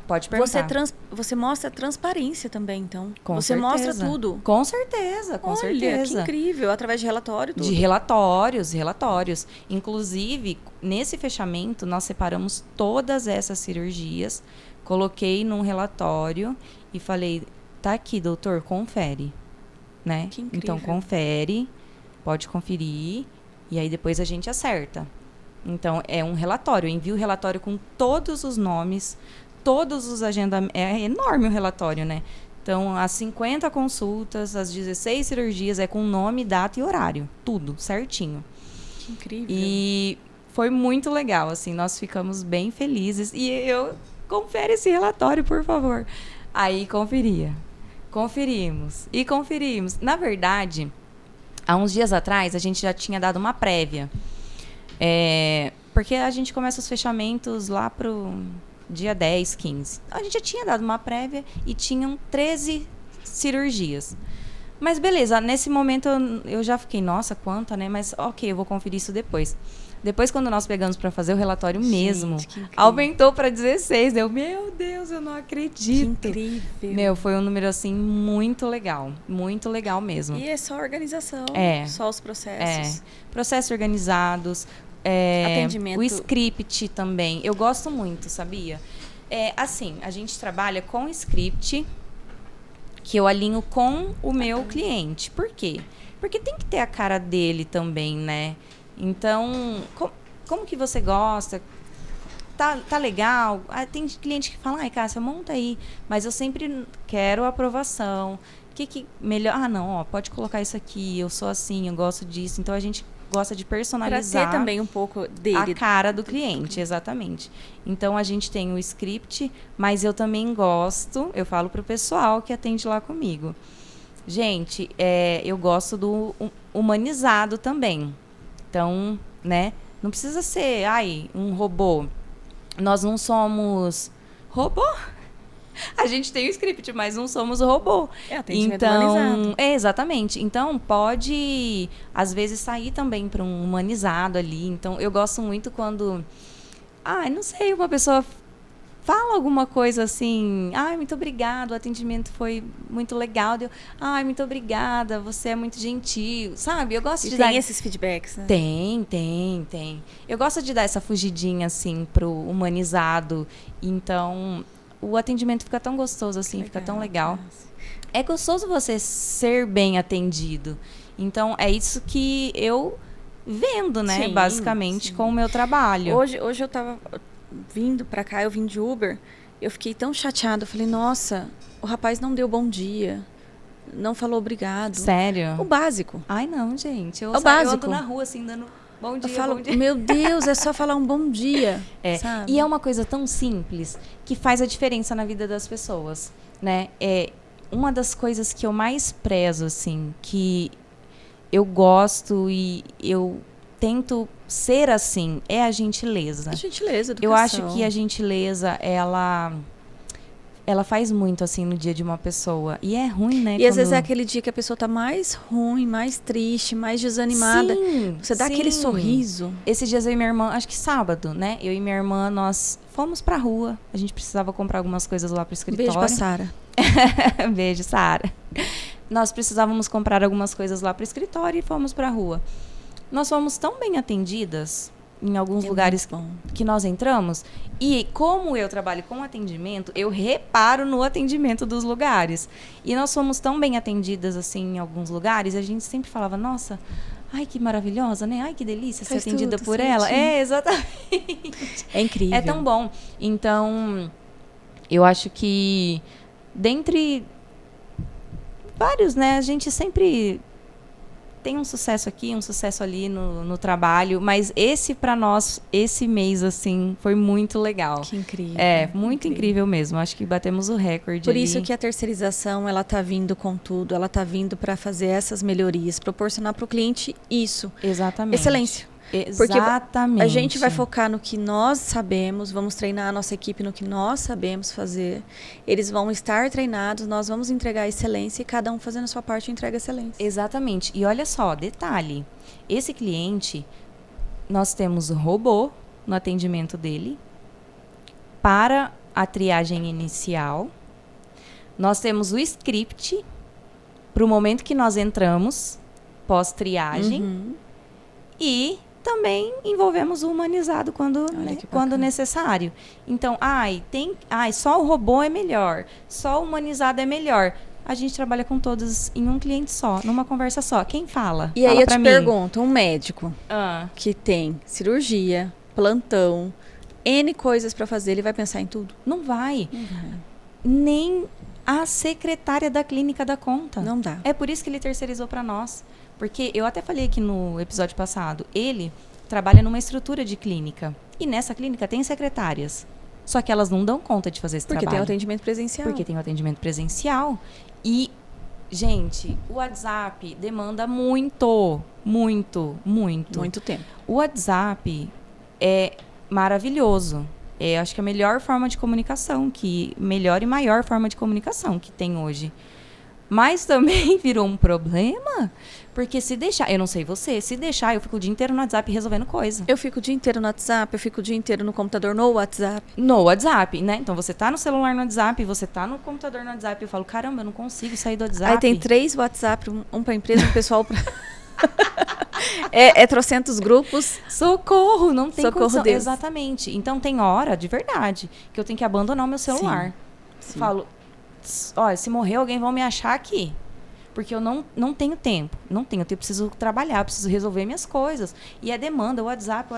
pode perguntar. Você mostra transparência também, então. Você mostra tudo. Com certeza, com certeza. Que incrível. Através de relatório, tudo. De relatórios. Inclusive, nesse fechamento, nós separamos todas essas cirurgias, coloquei num relatório e falei, tá aqui, doutor, confere. Né? Que incrível. Então, confere, pode conferir. E aí depois a gente acerta. Então, é um relatório. Eu envio o relatório com todos os nomes, todos os agendamentos. É enorme o relatório, né? Então, as 50 consultas, as 16 cirurgias, com nome, data e horário. Tudo certinho. Que incrível. E foi muito legal, assim. Nós ficamos bem felizes. E confere esse relatório, por favor. Aí, conferimos. Na verdade... Há uns dias atrás, a gente já tinha dado uma prévia. Porque a gente começa os fechamentos lá pro dia 10, 15. A gente já tinha dado uma prévia e tinham 13 cirurgias. Mas beleza, nesse momento eu já fiquei, nossa, quanta, né? Mas ok, eu vou conferir isso depois. Depois, quando nós pegamos para fazer o relatório mesmo, aumentou para 16. Meu Deus, eu não acredito. Que incrível. Foi um número, assim, muito legal mesmo. E é só organização, só os processos. Processos organizados, atendimento. O script também. Eu gosto muito, sabia? Assim, a gente trabalha com script que eu alinho com o meu cliente. Por quê? Porque tem que ter a cara dele também, né? Então, como que você gosta? Tá legal? Tem cliente que fala, ai, Cássia, monta aí. Mas eu sempre quero aprovação. Que melhor? Não, pode colocar isso aqui. Eu sou assim, eu gosto disso. Então, a gente gosta de personalizar. Pra ter também um pouco dele. A cara do cliente, exatamente. Então, a gente tem o script, mas eu também gosto, eu falo pro pessoal que atende lá comigo. Gente, eu gosto do humanizado também. Então, né? Não precisa ser, um robô. Nós não somos robô. A gente tem o script, mas não somos robô. Atendimento humanizado. Exatamente. Então, pode, às vezes, sair também para um humanizado ali. Então, eu gosto muito quando, não sei, uma pessoa fala alguma coisa assim, muito obrigado, o atendimento foi muito legal. Muito obrigada, você é muito gentil, sabe? Eu gosto de dar... tem esses feedbacks, né? Tem. Eu gosto de dar essa fugidinha, assim, pro humanizado. Então, o atendimento fica tão gostoso, assim, fica tão legal. É gostoso você ser bem atendido. Então, é isso que eu vendo, né? Sim, basicamente, com o meu trabalho. Hoje eu tava... vindo pra cá, eu vim de Uber, eu fiquei tão chateada, eu falei, nossa, o rapaz não deu bom dia, não falou obrigado. Sério? O básico. Ai, não, gente. Eu ando na rua, assim, dando bom dia, eu falo, bom dia. Meu Deus, é só falar um bom dia. Sabe? E é uma coisa tão simples que faz a diferença na vida das pessoas, né? Uma das coisas que eu mais prezo, assim, que eu gosto e eu tento ser assim, é a gentileza. A gentileza, educação. Eu acho que a gentileza, ela faz muito, assim, no dia de uma pessoa. E é ruim, né? E às vezes é aquele dia que a pessoa tá mais ruim, mais triste, mais desanimada. Sim, você dá aquele sorriso. Esses dias eu e minha irmã, acho que sábado, né? Eu e minha irmã, nós fomos pra rua. A gente precisava comprar algumas coisas lá pro escritório. Beijo pra Sara. Beijo, Sara. Nós precisávamos comprar algumas coisas lá pro escritório e fomos pra rua. Nós fomos tão bem atendidas em alguns lugares que nós entramos. E como eu trabalho com atendimento, eu reparo no atendimento dos lugares. E nós fomos tão bem atendidas, assim, em alguns lugares, a gente sempre falava, nossa, ai, que maravilhosa, né? Ai, que delícia ser atendida por ela. Exatamente. É incrível. É tão bom. Então, eu acho que, dentre vários, né, a gente sempre... tem um sucesso aqui, um sucesso ali no trabalho, mas esse para nós, esse mês, assim, foi muito legal. Que incrível. Muito incrível mesmo. Acho que batemos o recorde. Por isso que a terceirização, ela tá vindo com tudo, ela tá vindo para fazer essas melhorias, proporcionar para o cliente isso. Exatamente. Excelência. Exatamente. Porque a gente vai focar no que nós sabemos, vamos treinar a nossa equipe no que nós sabemos fazer. Eles vão estar treinados, nós vamos entregar excelência e cada um fazendo a sua parte entrega excelência. Exatamente. E olha só, detalhe. Esse cliente, nós temos o robô no atendimento dele para a triagem inicial. Nós temos o script para o momento que nós entramos, pós-triagem. E também envolvemos o humanizado quando necessário. Então, só o robô é melhor, só o humanizado é melhor. A gente trabalha com todos em um cliente só, numa conversa só. Quem fala? E aí eu te pergunto, um médico que tem cirurgia, plantão, N coisas para fazer, ele vai pensar em tudo? Não vai. Nem a secretária da clínica dá conta. Não dá. É por isso que ele terceirizou para nós. Porque eu até falei aqui no episódio passado, ele trabalha numa estrutura de clínica. E nessa clínica tem secretárias. Só que elas não dão conta de fazer esse trabalho. Porque tem o atendimento presencial. Porque tem o atendimento presencial. E, gente, o WhatsApp demanda muito tempo. O WhatsApp é maravilhoso. Acho que é a melhor forma de comunicação, melhor e maior forma de comunicação que tem hoje. Mas também virou um problema, porque se deixar, eu não sei você, se deixar, eu fico o dia inteiro no WhatsApp resolvendo coisa. Eu fico o dia inteiro no WhatsApp, eu fico o dia inteiro no computador no WhatsApp. No WhatsApp, né? Então você tá no celular no WhatsApp, você tá no computador no WhatsApp, eu falo, caramba, eu não consigo sair do WhatsApp. Aí tem 3 WhatsApp, um pra empresa, um pessoal pra... é trocentos grupos. Socorro, não tem Socorro condição. Deus. Exatamente. Então tem hora, de verdade, que eu tenho que abandonar o meu celular. Sim. Falo, olha, se morrer alguém vão me achar aqui. Porque eu não tenho tempo. Não tenho tempo, preciso trabalhar, preciso resolver minhas coisas. E é demanda, WhatsApp.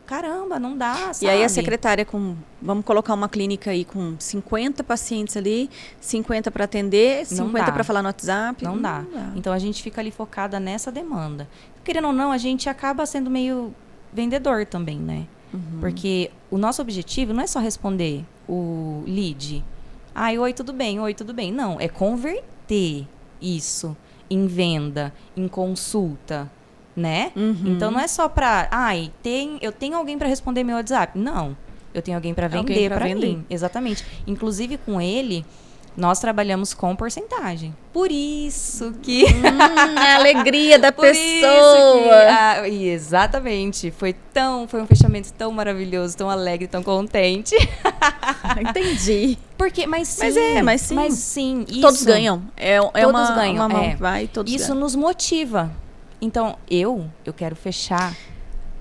Caramba, não dá, sabe? E aí a secretária vamos colocar uma clínica aí com 50 pacientes ali, 50 para atender, 50 para falar no WhatsApp. Não dá. Então a gente fica ali focada nessa demanda. Querendo ou não, a gente acaba sendo meio vendedor também, né? Uhum. Porque o nosso objetivo não é só responder o lead. Oi, tudo bem, oi, tudo bem. Não, é converter isso em venda, em consulta, né? Uhum. Então não é só pra... eu tenho alguém para responder meu WhatsApp. Não, eu tenho alguém para vender para mim. Exatamente. Inclusive com ele, nós trabalhamos com porcentagem. Por isso que... a alegria da pessoa. Exatamente. Foi um fechamento tão maravilhoso, tão alegre, tão contente. Entendi. Mas sim. Mas sim. Todos ganham. Todos ganham. Uma mão vai, todos isso ganham. Nos motiva. Então, eu quero fechar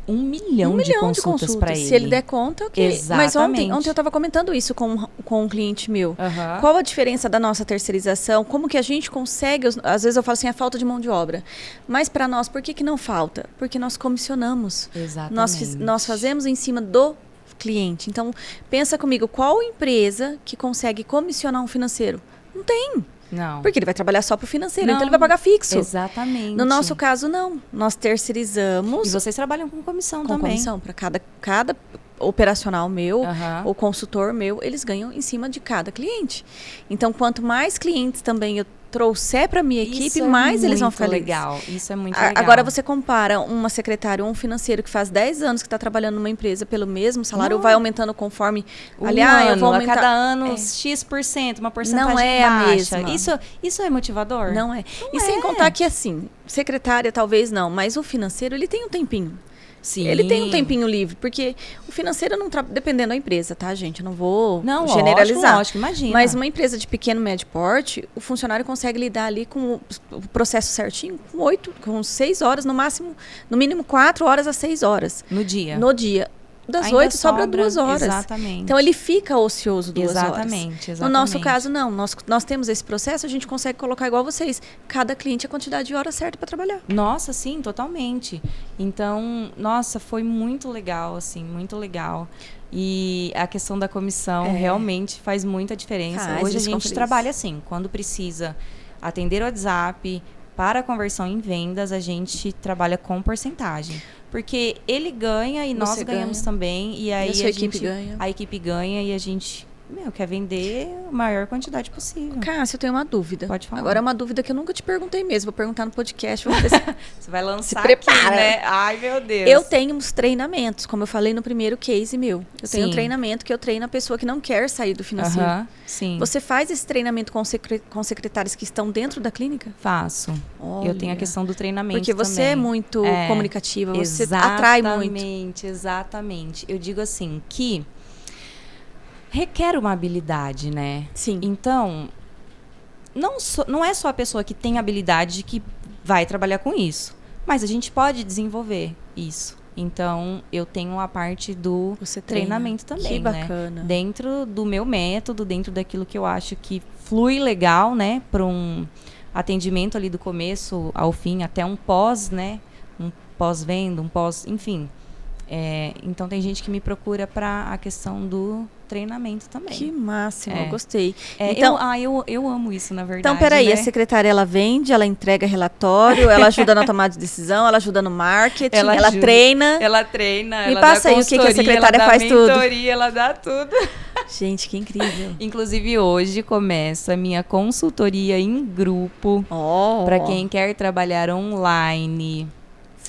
1 milhão de consultas para ele. Se ele der conta, ok. Exatamente. Mas ontem eu estava comentando isso com um cliente meu. Uhum. Qual a diferença da nossa terceirização? Como que a gente consegue... Às vezes eu falo assim, a falta de mão de obra. Mas para nós, por que não falta? Porque nós comissionamos. Exatamente. Nós fazemos em cima do cliente. Então, pensa comigo, qual empresa que consegue comissionar um financeiro? Não tem. Não. Porque ele vai trabalhar só para o financeiro, então ele vai pagar fixo. Exatamente. No nosso caso, não. Nós terceirizamos. E vocês trabalham com comissão com também. Com comissão. Para cada operacional meu, ou consultor meu, eles ganham em cima de cada cliente. Então, quanto mais clientes também eu trouxer para minha equipe, mais eles vão ficar legal. Isso é muito legal. Agora você compara uma secretária ou um financeiro que faz 10 anos que está trabalhando numa empresa pelo mesmo salário, vai aumentando conforme... eu vou aumentar... A cada ano, X%, uma porcentagem não é baixa. A mesma. Isso é motivador? Não é. Sem contar que, assim, secretária talvez não, mas o financeiro, ele tem um tempinho. Sim. Ele tem um tempinho livre, porque o financeiro não dependendo da empresa, tá, gente? Eu não vou generalizar. Lógico, imagina. Mas uma empresa de pequeno, médio porte, o funcionário consegue lidar ali com o processo certinho com 6 horas, no mínimo 4 horas a 6 horas. No dia. Das 8 sobra 2 horas. Exatamente. Então, ele fica ocioso 2 horas. Exatamente. No nosso caso, não. Nós temos esse processo, a gente consegue colocar igual vocês. Cada cliente a quantidade de horas certa para trabalhar. Nossa, sim, totalmente. Então, nossa, foi muito legal, assim, muito legal. E a questão da comissão realmente faz muita diferença. Hoje a gente trabalha assim, quando precisa atender o WhatsApp para a conversão em vendas, a gente trabalha com porcentagem. Porque ele ganha e nós ganhamos também. E aí a equipe ganha e a gente quer vender a maior quantidade possível. Cássio, eu tenho uma dúvida. Pode falar. Agora é uma dúvida que eu nunca te perguntei mesmo. Vou perguntar no podcast. Vamos ver se... Você vai lançar se prepara, aqui, né? Ai, meu Deus. Eu tenho uns treinamentos, como eu falei no primeiro case meu. Eu tenho um treinamento que eu treino a pessoa que não quer sair do financeiro. Sim. Você faz esse treinamento com secretários que estão dentro da clínica? Faço. Olha. Eu tenho a questão do treinamento porque você também. É muito comunicativa, você atrai muito. Exatamente. Eu digo assim, que requer uma habilidade, né? Sim. Então, não é só a pessoa que tem habilidade que vai trabalhar com isso. Mas a gente pode desenvolver isso. Então, eu tenho a parte do treinamento também, que bacana. Né? Dentro do meu método, dentro daquilo que eu acho que flui legal, né? Para um atendimento ali do começo ao fim, até um pós, né? Um pós-venda, enfim. Então, tem gente que me procura para a questão do treinamento também. Que máximo, eu gostei. Então, eu amo isso, na verdade. Então, peraí, né? A secretária, ela vende, ela entrega relatório, ela ajuda na tomada de decisão, ela ajuda no marketing, ela treina. Me passa aí o que a secretária faz tudo. Ela dá tudo. Gente, que incrível. Inclusive, hoje começa a minha consultoria em grupo para quem quer trabalhar online.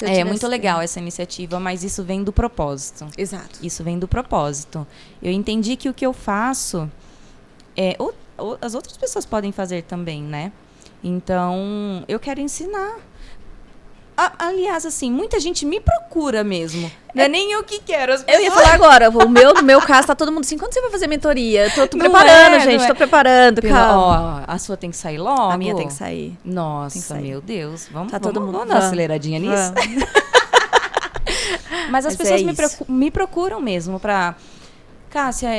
É muito legal essa iniciativa, mas isso vem do propósito. Exato. Isso vem do propósito. Eu entendi que o que eu faço as outras pessoas podem fazer também, né? Então, eu quero ensinar. Aliás, assim, muita gente me procura mesmo. Não é nem eu que quero. As pessoas... Eu ia falar agora, no meu caso, tá todo mundo assim, quando você vai fazer mentoria? Tô preparando, gente, tô preparando, calma. A sua tem que sair logo? A minha tem que sair. Nossa, meu Deus. Vamos dar uma aceleradinha nisso? Mas as pessoas me procuram mesmo pra... Cássia,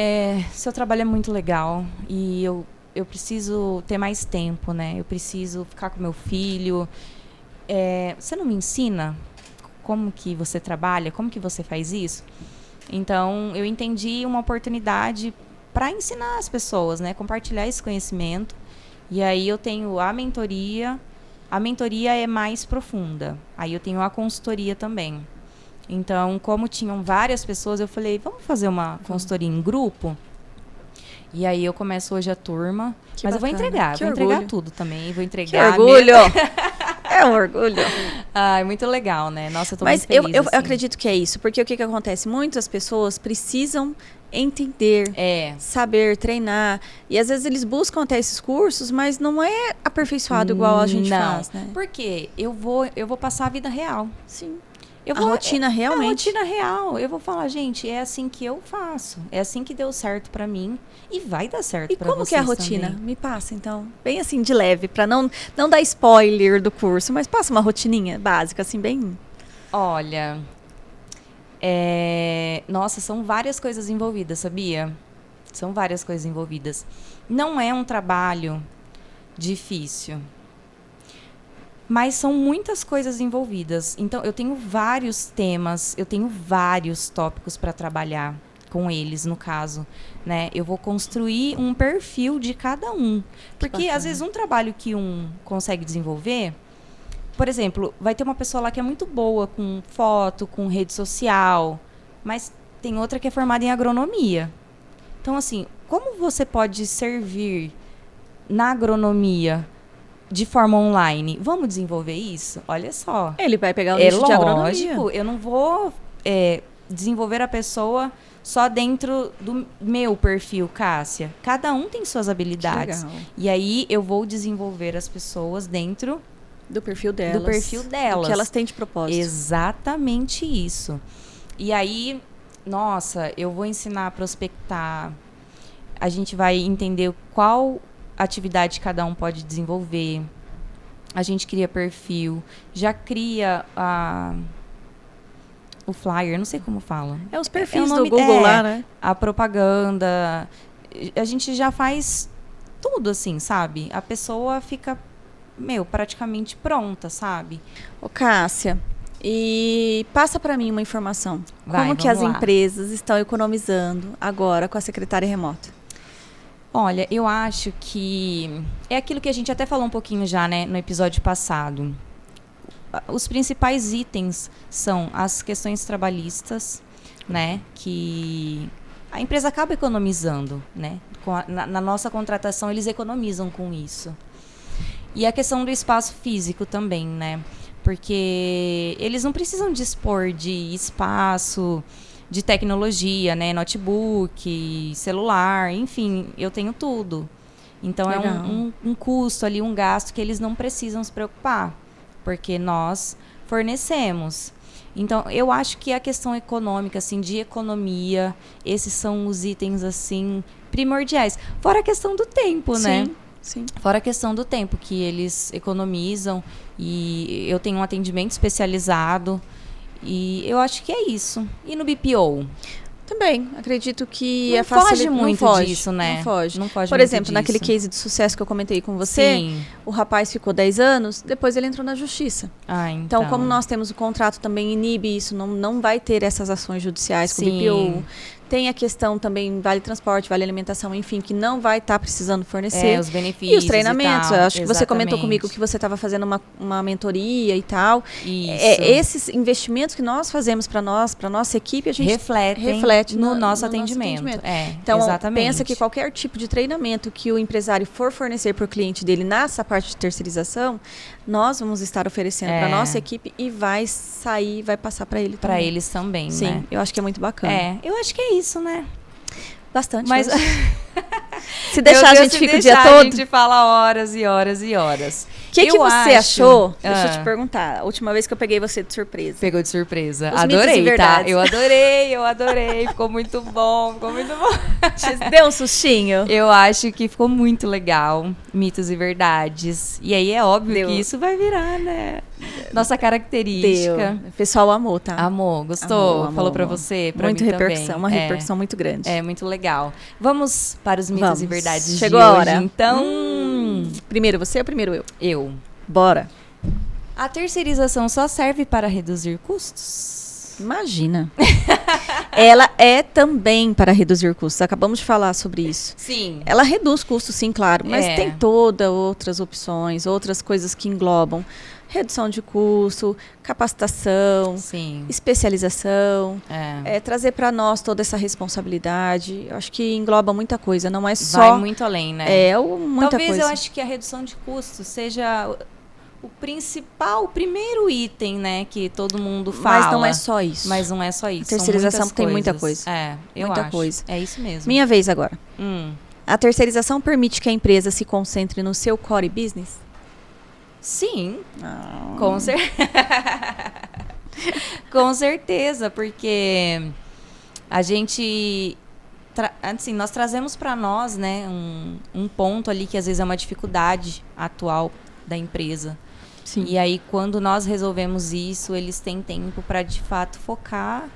seu trabalho é muito legal e eu preciso ter mais tempo, né? Eu preciso ficar com meu filho... você não me ensina como que você trabalha, como que você faz isso? Então, eu entendi uma oportunidade para ensinar as pessoas, né? Compartilhar esse conhecimento. E aí eu tenho a mentoria. A mentoria é mais profunda. Aí eu tenho a consultoria também. Então, como tinham várias pessoas, eu falei, vamos fazer uma consultoria em grupo? E aí eu começo hoje a turma. Mas bacana. Eu vou entregar tudo também. Vou entregar. Que orgulho! É um orgulho. Ai, muito legal, né? Nossa, eu tô muito feliz. Mas eu acredito que é isso. Porque o que acontece? Muitas pessoas precisam entender, saber, treinar. E às vezes eles buscam até esses cursos, mas não é aperfeiçoado igual a gente faz, né? Porque eu vou passar a vida real. Sim. A rotina realmente. A rotina real. Eu vou falar, gente, é assim que eu faço. É assim que deu certo pra mim. E vai dar certo pra vocês. E como que é a rotina? Também. Me passa, então. Bem assim, de leve. Pra não dar spoiler do curso. Mas passa uma rotininha básica, assim, bem... Olha... Nossa, são várias coisas envolvidas, sabia? São várias coisas envolvidas. Não é um trabalho difícil. Mas são muitas coisas envolvidas. Então, eu tenho vários temas, eu tenho vários tópicos para trabalhar com eles, no caso. Né? Eu vou construir um perfil de cada um. Porque, às vezes, um trabalho que um consegue desenvolver... Por exemplo, vai ter uma pessoa lá que é muito boa com foto, com rede social, mas tem outra que é formada em agronomia. Então, assim, como você pode servir na agronomia... de forma online, vamos desenvolver isso? Olha só. Ele vai pegar o nicho de agronomia. Lógico, eu não vou desenvolver a pessoa só dentro do meu perfil, Cássia. Cada um tem suas habilidades. Legal. E aí eu vou desenvolver as pessoas dentro do perfil delas. Do que elas têm de propósito. Exatamente isso. E aí, nossa, eu vou ensinar a prospectar. A gente vai entender qual atividade cada um pode desenvolver. A gente cria perfil, já cria o flyer, não sei como fala. Os perfis do Google lá, né? A propaganda. A gente já faz tudo assim, sabe? A pessoa fica, praticamente pronta, sabe? Ô, Cássia, e passa para mim uma informação. Como que as empresas estão economizando agora com a secretária remota? Olha, eu acho que é aquilo que a gente até falou um pouquinho já, né, no episódio passado. Os principais itens são as questões trabalhistas, né, que a empresa acaba economizando, né, na nossa contratação eles economizam com isso. E a questão do espaço físico também, né, porque eles não precisam dispor de espaço... de tecnologia, né? Notebook, celular, enfim, eu tenho tudo. Então, legal. É um custo ali, um gasto que eles não precisam se preocupar, porque nós fornecemos. Então, eu acho que a questão econômica, assim, de economia, esses são os itens, assim, primordiais. Fora a questão do tempo, né? Sim. Fora a questão do tempo, que eles economizam, e eu tenho um atendimento especializado. E eu acho que é isso. E no BPO? Também, acredito que não foge muito disso, né? Não foge. Não foge Por exemplo, disso. Naquele case de sucesso que eu comentei com você, sim, o rapaz ficou 10 anos, depois ele entrou na justiça. Então, como nós temos o contrato também inibe isso, não vai ter essas ações judiciais com o BPO. Tem a questão também, vale transporte, vale alimentação, enfim, que não vai estar precisando fornecer. Os benefícios e os treinamentos. Eu acho que você comentou comigo que você estava fazendo uma mentoria e tal. Isso. Esses investimentos que nós fazemos para nossa equipe, a gente reflete no nosso atendimento. Então, exatamente. pensa que qualquer tipo de treinamento que o empresário for fornecer para o cliente dele nessa parte de terceirização, nós vamos estar oferecendo para nossa equipe e vai passar para ele também. Para eles também, sim, né? Eu acho que é muito bacana. Eu acho que é isso, né? Bastante. Mas Se deixar, a gente fica o dia todo. A gente fala horas e horas e horas. O que você achou? Deixa eu te perguntar. A última vez que eu peguei você de surpresa. Pegou de surpresa. Os adorei, tá? Eu adorei. Ficou muito bom. Deu um sustinho? Eu acho que ficou muito legal. Mitos e verdades. E aí é óbvio que isso vai virar, né? Nossa característica. Deu. O pessoal amou, tá? Amou, gostou? Amou, falou pra você? Pra muito mim repercussão, também. Uma repercussão muito grande. É, muito legal. Vamos para os mitos e verdades Chegou de a hoje, hora. Então. Primeiro você ou primeiro eu? Eu. Bora. A terceirização só serve para reduzir custos? Imagina. Ela é também para reduzir custos. Acabamos de falar sobre isso. Sim. Ela reduz custos, sim, claro. Mas tem todas outras opções, outras coisas que englobam. Redução de custo, capacitação, especialização, trazer para nós toda essa responsabilidade. Eu acho que engloba muita coisa, não é só... Vai muito além, né? Muita Talvez coisa. Eu acho que a redução de custo seja o principal, o primeiro item, né, que todo mundo fala. Mas não é só isso. A terceirização tem muita coisa. Eu muita acho. Coisa. É isso mesmo. Minha vez agora. A terceirização permite que a empresa se concentre no seu core business? Sim, com certeza, porque a gente, assim, nós trazemos para nós, né, um ponto ali que às vezes é uma dificuldade atual da empresa. Sim. E aí, quando nós resolvemos isso, eles têm tempo para, de fato, focar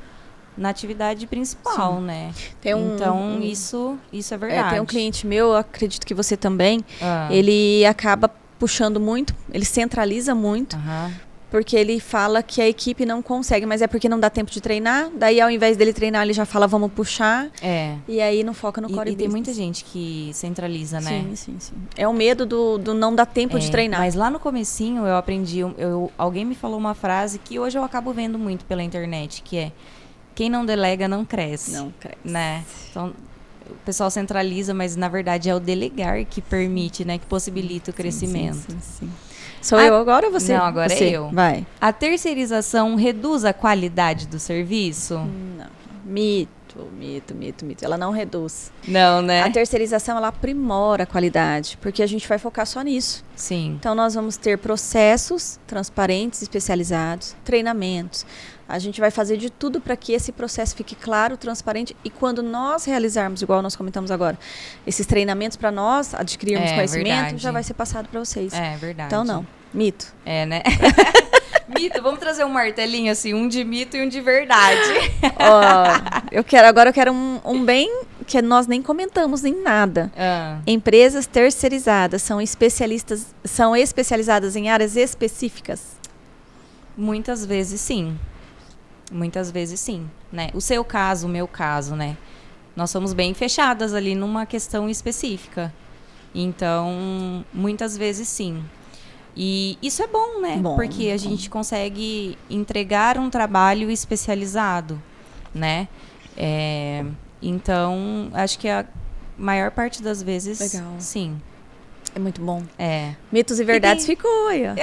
na atividade principal, né? Então, isso é verdade. Tem um cliente meu, eu acredito que você também, ele acaba puxando muito, ele centraliza muito, porque ele fala que a equipe não consegue, mas é porque não dá tempo de treinar, daí ao invés dele treinar, ele já fala, vamos puxar, e aí não foca no core business. E tem muita gente que centraliza, né? Sim. É o medo do não dar tempo de treinar. Mas lá no comecinho eu aprendi, alguém me falou uma frase que hoje eu acabo vendo muito pela internet, que é, quem não delega não cresce. Não cresce. Né? Então, o pessoal centraliza, mas na verdade é o delegar que permite, né? Que possibilita o crescimento. Sim. Sou eu agora ou você? Não, agora é eu. Vai. A terceirização reduz a qualidade do serviço? Não. Mito. Ela não reduz. Não, né? A terceirização, ela aprimora a qualidade, porque a gente vai focar só nisso. Sim. Então, nós vamos ter processos transparentes, especializados, treinamentos. A gente vai fazer de tudo para que esse processo fique claro, transparente. E quando nós realizarmos, igual nós comentamos agora, esses treinamentos para nós adquirirmos conhecimento, verdade. Já vai ser passado para vocês. É verdade. Então, não. Mito. É, né? Mito, vamos trazer um martelinho assim, um de mito e um de verdade. Eu quero um bem que nós nem comentamos em nada. Empresas terceirizadas são especializadas em áreas específicas? Muitas vezes sim, né? O seu caso, o meu caso, né? Nós somos bem fechadas ali numa questão específica. Então, muitas vezes sim. E isso é bom, né? Porque a gente consegue entregar um trabalho especializado, né? Então, acho que a maior parte das vezes, legal. Sim. É muito bom. Mitos e verdades ficou aí, ó.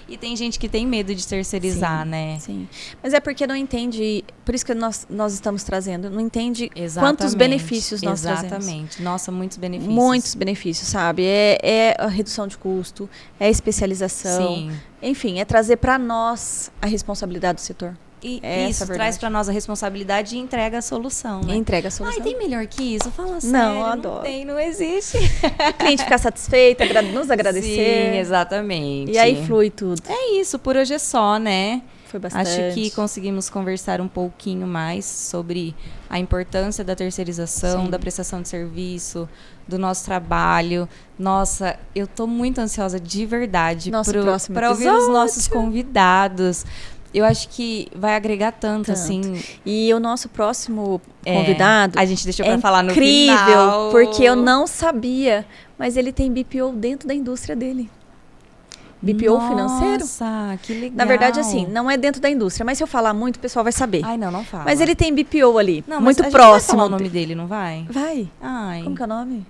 E tem gente que tem medo de terceirizar, né? Sim. Mas é porque não entende, por isso que nós estamos trazendo, não entende quantos benefícios nós trazemos. Exatamente. Nossa, muitos benefícios. Muitos benefícios, sabe? É a redução de custo, é a especialização. Sim. Enfim, é trazer para nós a responsabilidade do setor. E isso traz para nós a responsabilidade e entrega a solução, né? Entrega a solução. Ai, tem melhor que isso? Fala sério. Não, adoro. Não tem, não existe. O cliente ficar satisfeito, nos agradecer. Sim, exatamente. E aí flui tudo. É isso, por hoje é só, né? Foi bastante. Acho que conseguimos conversar um pouquinho mais sobre a importância da terceirização, da prestação de serviço, do nosso trabalho. Nossa, eu tô muito ansiosa de verdade para ouvir os nossos convidados. Eu acho que vai agregar tanto, assim. E o nosso próximo convidado... A gente deixou para falar no final. Incrível, porque eu não sabia, mas ele tem BPO dentro da indústria dele. BPO financeiro. Nossa, que legal. Na verdade, assim, não é dentro da indústria, mas se eu falar muito, o pessoal vai saber. Ai, não fala. Mas ele tem BPO ali, não, muito mas próximo. Vai falar o nome dele, não vai? Vai. Ai. Como que é o nome?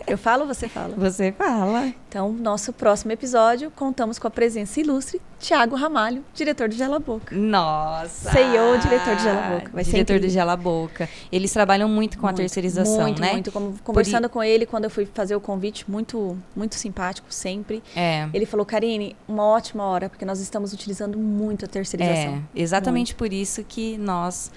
Eu falo ou você fala? Você fala. Então, nosso próximo episódio, contamos com a presença ilustre Thiago Ramalho, diretor do Gela Boca. Nossa! CEO, diretor do Gela Boca. Vai diretor do Gela Boca. Eles trabalham muito com a terceirização, né? Muito. Conversando com ele, quando eu fui fazer o convite, muito simpático sempre. Ele falou, Karine, uma ótima hora, porque nós estamos utilizando muito a terceirização. Exatamente por isso que nós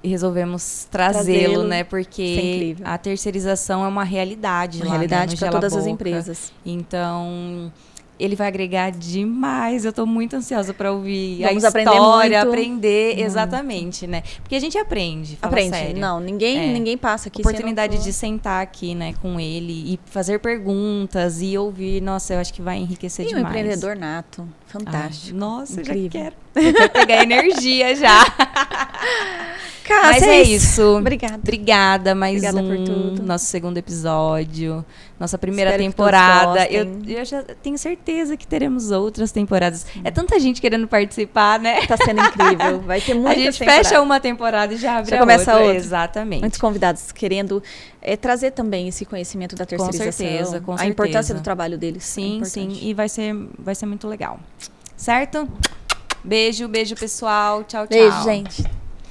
resolvemos trazê-lo, né? Porque a terceirização é uma realidade. Uma realidade para todas as empresas. Então, ele vai agregar demais. Eu tô muito ansiosa para ouvir a história, aprender exatamente, né? Porque a gente aprende, sério. Não, ninguém passa aqui. Oportunidade de sentar aqui, né, com ele e fazer perguntas e ouvir. Nossa, eu acho que vai enriquecer demais. Um empreendedor nato, fantástico. Nossa, incrível. Eu quero pegar energia já. Mas é isso. Obrigada por tudo. Nosso segundo episódio. Nossa primeira temporada. Eu já tenho certeza que teremos outras temporadas. É tanta gente querendo participar, né? Tá sendo incrível. Vai ter muitas temporadas. A gente fecha uma temporada e já abre começa outra. Exatamente. Muitos convidados querendo trazer também esse conhecimento da terceirização. Com certeza. A importância do trabalho deles. Sim. E vai ser muito legal. Certo? Beijo, pessoal. Tchau, tchau. Beijo, gente.